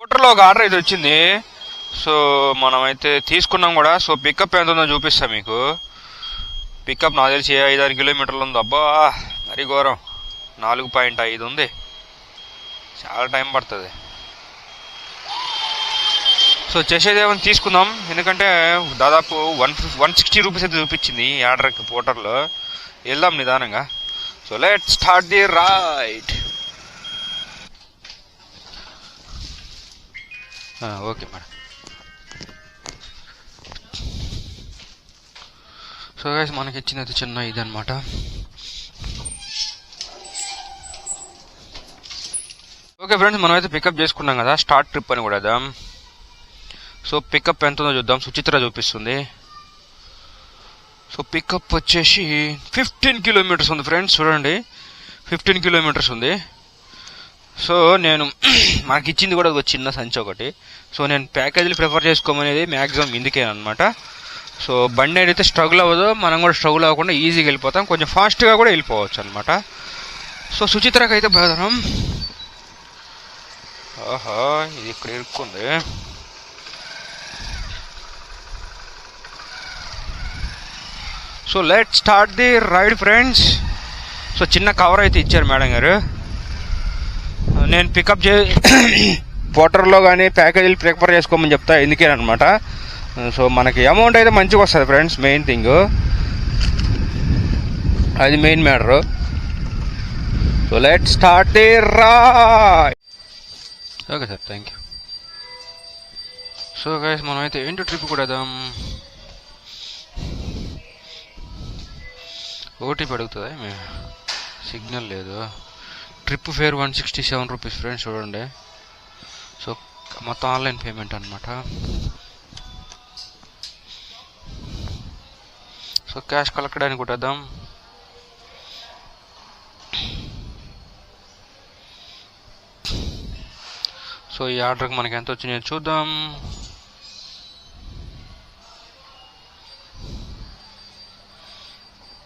స్కూటర్లో ఒక ఆర్డర్ అయితే వచ్చింది. సో మనమైతే తీసుకున్నాం కూడా. సో పికప్ ఎంత ఉందో చూపిస్తా మీకు. పికప్ నాకు తెలిసి 5-6 కిలోమీటర్లు ఉంది. అబ్బా మరీ ఘోరం. 4.5 ఉంది. చాలా టైం పడుతుంది. సో చేసేదేమని తీసుకుందాం, ఎందుకంటే దాదాపు 160 రూపీస్ అయితే చూపించింది ఈ ఆర్డర్కి పోర్టర్లో. వెళ్దాం నిదానంగా. So let start the ride. Okay madam. So guys మనకి ఇచ్చినది చిన్న ఇది అనమాట. ఓకే ఫ్రెండ్స్, మనమైతే పికప్ చేసుకున్నాం కదా, స్టార్ట్ ట్రిప్ అని కూడా. సో పికప్ ఎంత ఉందో చూద్దాం. సుచిత్ర చూపిస్తుంది. సో పికప్ వచ్చేసి 15 కిలోమీటర్స్ ఉంది ఫ్రెండ్స్. చూడండి 15 కిలోమీటర్స్ ఉంది. సో నేను మాకు ఇచ్చింది కూడా ఒక చిన్న సంచి ఒకటి. సో నేను ప్యాకేజీలు ప్రిఫర్ చేసుకోమనేది మ్యాక్సిమం ఇందుకే అనమాట. సో బండి అయితే స్ట్రగుల్ అవ్వదు, మనం కూడా స్ట్రగుల్ అవ్వకుండా ఈజీగా వెళ్ళిపోతాం, కొంచెం ఫాస్ట్గా కూడా వెళ్ళిపోవచ్చు అనమాట. సో సుచిత్రకి అయితే బయలుదేరం. ఆహా ఇది ఇక్కడ ఇరుక్కుంది. So let start the ride friends. So చిన్న కవర్ అయితే ఇచ్చారు మేడం గారు. నేను పికప్ పోర్టర్లో కానీ ప్యాకేజీలు ప్రిఫర్ చేసుకోమని చెప్తా ఎందుకేనమాట. సో మనకి అమౌంట్ అయితే మంచిగా వస్తుంది ఫ్రెండ్స్, మెయిన్ థింగ్ అది, main matter. So let start the ride. Okay sir, thank you. So guys మనమైతే ఏంటో ట్రిప్ కూడా వేద్దాం. ఓటీపీ అడుగుతుందా? సిగ్నల్ లేదు. Trip fare 167 rupees friends. చూడండి. సో మొత్తం ఆన్లైన్ పేమెంట్ అనమాట. సో క్యాష్ కలెక్ట్ కొట్టేద్దాం. సో ఈ ఆర్డర్కి మనకి ఎంత వచ్చినాయో చూద్దాం.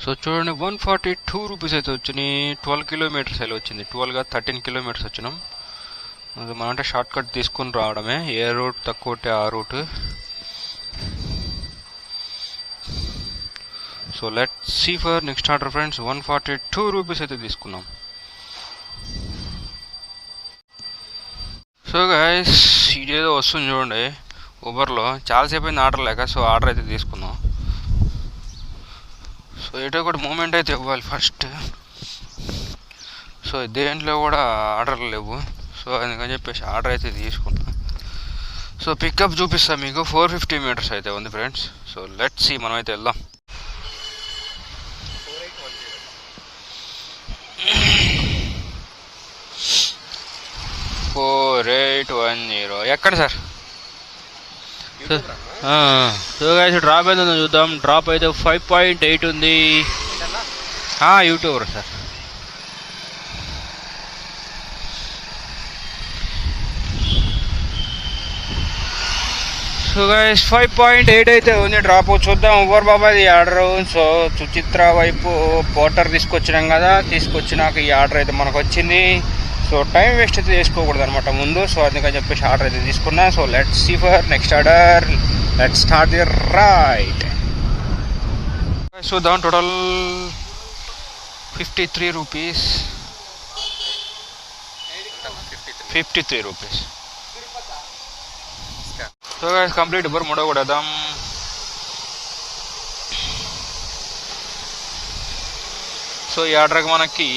సో చూడండి 142 రూపీస్ అయితే వచ్చినాయి. 12 కిలోమీటర్స్ అయితే వచ్చింది. 12 కాదు 13 కిలోమీటర్స్ వచ్చినాం. మనం అంటే షార్ట్ కట్ తీసుకుని రావడమే. ఏ రూట్ తక్కువ ఉంటే ఆ route. So let see for next order friends. 142 rupees అయితే తీసుకున్నాం. సో గైస్ ఇదేదో వస్తుంది చూడండి ఊబర్లో. చాలాసేపు అయింది ఆర్డర్ లేక. సో ఆర్డర్ అయితే తీసుకున్నాం. సో ఏటో కూడా మూమెంట్ అయితే ఇవ్వాలి ఫస్ట్. సో దేంట్లో కూడా ఆర్డర్లు లేవు. సో అందుకని చెప్పేసి ఆర్డర్ అయితే తీసుకున్నా. సో పికప్ చూపిస్తాను మీకు. 450 మీటర్స్ అయితే ఉంది ఫ్రెండ్స్. సో లెట్ సీ, మనం అయితే వెళ్దాం. ఎక్కడ సార్? సో గైస్ డ్రాప్ అయితే చూద్దాం. డ్రాప్ అయితే 5.8 ఉంది. YouTuber sir. సో గైస్ 5.8 అయితే ఉంది డ్రాప్. చూద్దాం ఉబర్ బాబాది ఆర్డర్. సో సుచిత్ర వైపు పోర్టర్ తీసుకొచ్చినాం కదా, తీసుకొచ్చినాక ఈ ఆర్డర్ అయితే మనకు వచ్చింది. సో టైం వేస్ట్ అయితే చేసుకోకూడదు అనమాట ముందు. సో అందుకని చెప్పేసి ఆర్డర్ అయితే తీసుకున్నా. So let's see for next order. Let's start the ride. చూద్దాం. Total 53 rupees. 53 rupees. So guys complete ఇవ్వరు. మూడో కూడా వేద్దాం. సో ఈ ఆర్డర్కి మనకి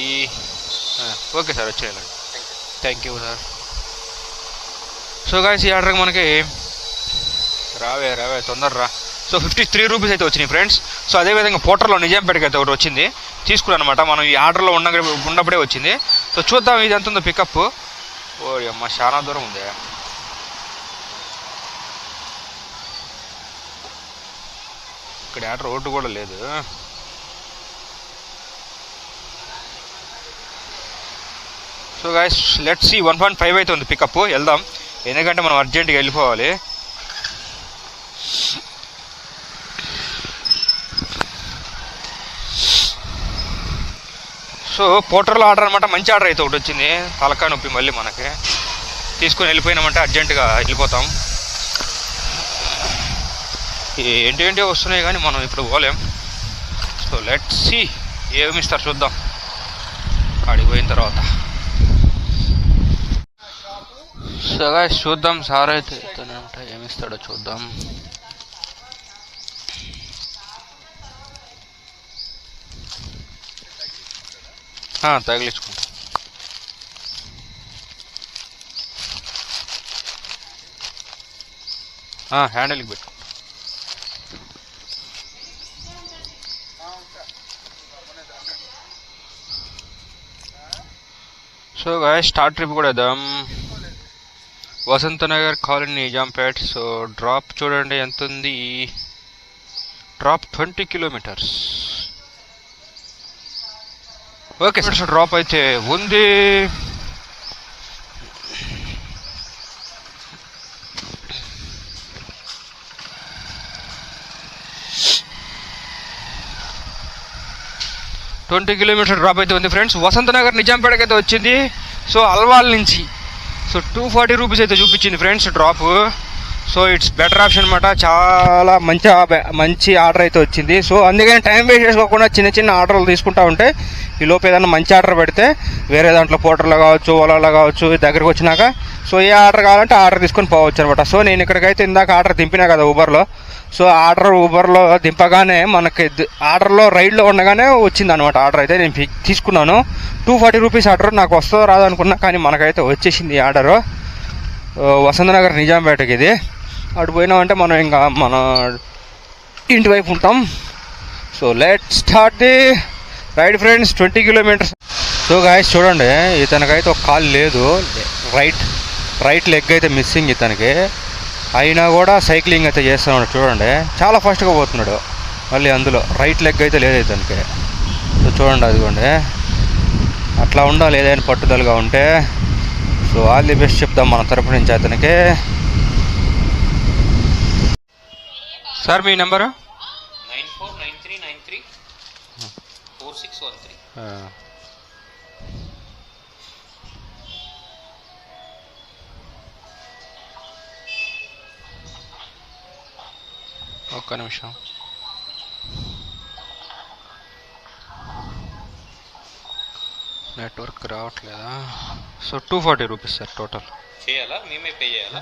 ఓకే సార్ వచ్చేయాలండి. Thank you sir. So guys ఈ ఆర్డర్కి మనకి రావే తొందర రా. సో 53 రూపీస్ అయితే వచ్చినాయి ఫ్రెండ్స్. సో అదేవిధంగా పోర్టర్లో నిజాంపేటకి అయితే ఒకటి వచ్చింది, తీసుకున్నాను అనమాట. మనం ఈ ఆర్డర్లో ఉన్నప్పుడే వచ్చింది. సో చూద్దాం ఇది ఎంత ఉందో పికప్. ఓ అమ్మ చాలా దూరం ఉంది. ఇక్కడ ఆర్డర్ రోడ్డు కూడా లేదు. So guys let's see. 1.5 అయితే ఉంది పికప్. వెళ్దాం, ఎందుకంటే మనం అర్జెంటుగా వెళ్ళిపోవాలి. సో పోర్టర్లో ఆర్డర్ అనమాట. మంచి ఆర్డర్ అయితే ఒకటి వచ్చింది. తలకాయ నొప్పి మళ్ళీ మనకి. తీసుకొని వెళ్ళిపోయినామంటే అర్జెంటుగా వెళ్ళిపోతాం. ఏంటి వస్తున్నాయి కానీ మనం ఇప్పుడు పోలేం. సో లెట్స్ సీ ఏమి ఇస్తారు చూద్దాం ఆడికి పోయిన తర్వాత. సో గైస్ చూద్దాం, సార్ అయితే ఏమి ఇస్తాడో చూద్దాం. తగిలించుకుంటా. హ్యాండిల్కి పెట్టు. సో గాయస్ స్టార్ట్ ట్రిప్ కూడా వేద్దాం. Vasanthnagar colony Nizampet. So drop చూడండి ఎంత ఉంది. Drop 20 kilometres. Okay sir, drop అయితే ఉంది. ట్వంటీ కిలోమీటర్ డ్రాప్ అయితే ఉంది ఫ్రెండ్స్. వసంతనగర్ నిజాంపేటకి అయితే వచ్చింది. సో అల్వాల్ నుంచి సో 240 రూపీస్ అయితే చూపించింది friends drop. So it's better option అనమాట. చాలా మంచి ఆర్డర్ అయితే వచ్చింది. సో అందుకని టైం వేస్ట్ చేసుకోకుండా చిన్న ఆర్డర్లు తీసుకుంటా ఉంటే ఈ లోపు ఏదైనా మంచి ఆర్డర్ పెడితే వేరే దాంట్లో పోర్టర్లో కావచ్చు, ఓలాలో కావచ్చు, దగ్గరకు వచ్చినాక సో ఏ ఆర్డర్ కావాలంటే ఆర్డర్ తీసుకొని పోవచ్చు అనమాట. సో నేను ఇక్కడికైతే ఇందాక ఆర్డర్ దింపినా కదా ఊబర్లో. సో ఆర్డర్ ఊబర్లో దింపగానే మనకి ఆర్డర్లో రైడ్లో ఉండగానే వచ్చింది అనమాట ఆర్డర్ అయితే. నేను తీసుకున్నాను 240 రూపీస్ ఆర్డర్. నాకు వస్తుందో రాదు అనుకున్నా, కానీ మనకైతే వచ్చేసింది ఈ ఆర్డరు. వసంతనగర్ నిజాంపేటకి ఇది. అటు పోయినామంటే మనం ఇంకా మన ఇంటి వైపు ఉంటాం. So let start the ride friends. 20 kilometres. So guys చూడండి, ఇతనికైతే ఒక కాలు లేదు. రైట్ లెగ్ అయితే మిస్సింగ్ ఇతనికి. అయినా కూడా సైక్లింగ్ అయితే చేస్తున్నాడు చూడండి. చాలా ఫాస్ట్గా పోతున్నాడు. మళ్ళీ అందులో రైట్ లెగ్ అయితే లేదు ఇతనికి. సో చూడండి, అదిగోండి. అట్లా ఉండాలి ఏదైనా పట్టుదలగా ఉంటే. సో ఆల్ ది బెస్ట్ చెప్దాం మన తరపు నుంచి అతనికి. సార్ మీ నెంబరు? 9493934613. ఒక్క నిమిషం. నెట్వర్క్ రావట్లేదా? So 240 rupees sir total. చేయాలా? మేమే పే చేయాలా?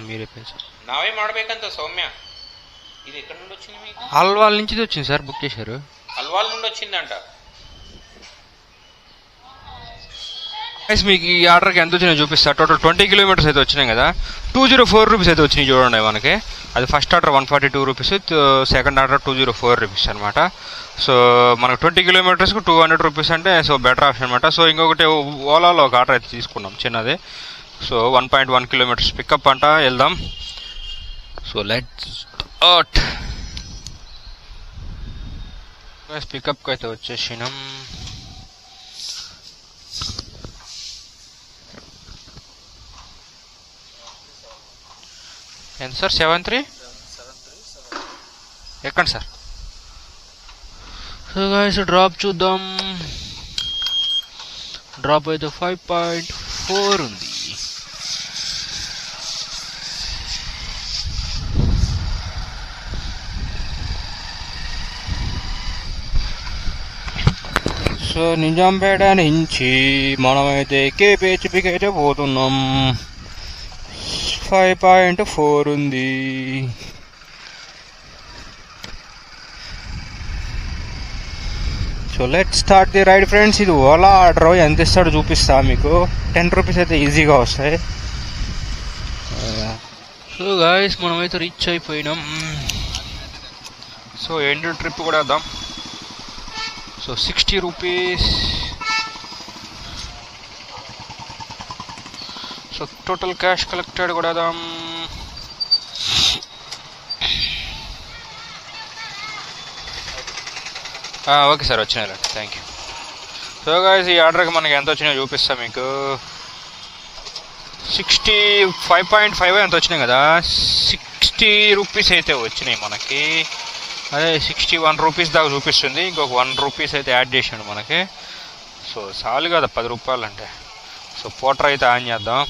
మీరే పే సార్. నావే ಮಾಡಬೇಕಂತ సౌమ్య. ఇది ఎక్కడ నుండి వచ్చింది మీకు? అల్వాల్ నుంచి వచ్చింది సార్, బుక్ చేశారు. అల్వాల్ నుండి వచ్చిందంట. మీకు ఈ ఆర్డర్కి ఎంత వచ్చినాయి చూపిస్తా. టోటల్ 20 కిలోమీటర్స్ అయితే వచ్చినాయి కదా. 204 రూపీస్ అయితే వచ్చినాయి చూడండి మనకి. అది first order 142 rupees, second order 204 rupees అనమాట. సో మనకు 20 కిలోమీటర్స్కి 200 రూపీస్ అంటే సో బెటర్ ఆప్షన్ అనమాట. సో ఇంకొకటి ఓలాలో ఒక ఆర్డర్ అయితే తీసుకున్నాం చిన్నది. సో 1.1 కిలోమీటర్స్ పికప్ అంట, వెళ్దాం. So let's out. పికప్కి అయితే వచ్చేసినాం. ఎంత సార్? 73 ఎక్కండి సార్. సో గాయ్స్ డ్రాప్ చూద్దాం. డ్రాప్ అయితే 5.4 ఉంది. సో నిజాంపేట నుంచి మనమైతే కేపీహెచ్పికి అయితే పోతున్నాం. 5.4 ఉంది. So let start the ride friends. ఇది ఓలా ఆర్డర్. ఎంత ఇస్తాడో చూపిస్తా మీకు. 10 రూపీస్ అయితే ఈజీగా వస్తాయి. సో గాయస్ మనమైతే రీచ్ అయిపోయినాం. సో ఎండ్ ట్రిప్ కూడా వేద్దాం. So 60 rupees. So total cash collected కూడా వేద్దాం. ఓకే సార్, వచ్చినాయి. Thank you. సో గాయస్ ఈ ఆర్డర్కి మనకి ఎంత వచ్చినాయో చూపిస్తా మీకు. 65.5 ఎంత వచ్చినాయి కదా. 60 రూపీస్ అయితే వచ్చినాయి మనకి. అదే 61 రూపీస్ దాకా చూపిస్తుంది. ఇంకొక 1 రూపీస్ అయితే యాడ్ చేసాడు మనకి. సో చాలు కదా 10 రూపాయలు అంటే. సో పోటర్ అయితే ఆన్ చేద్దాం.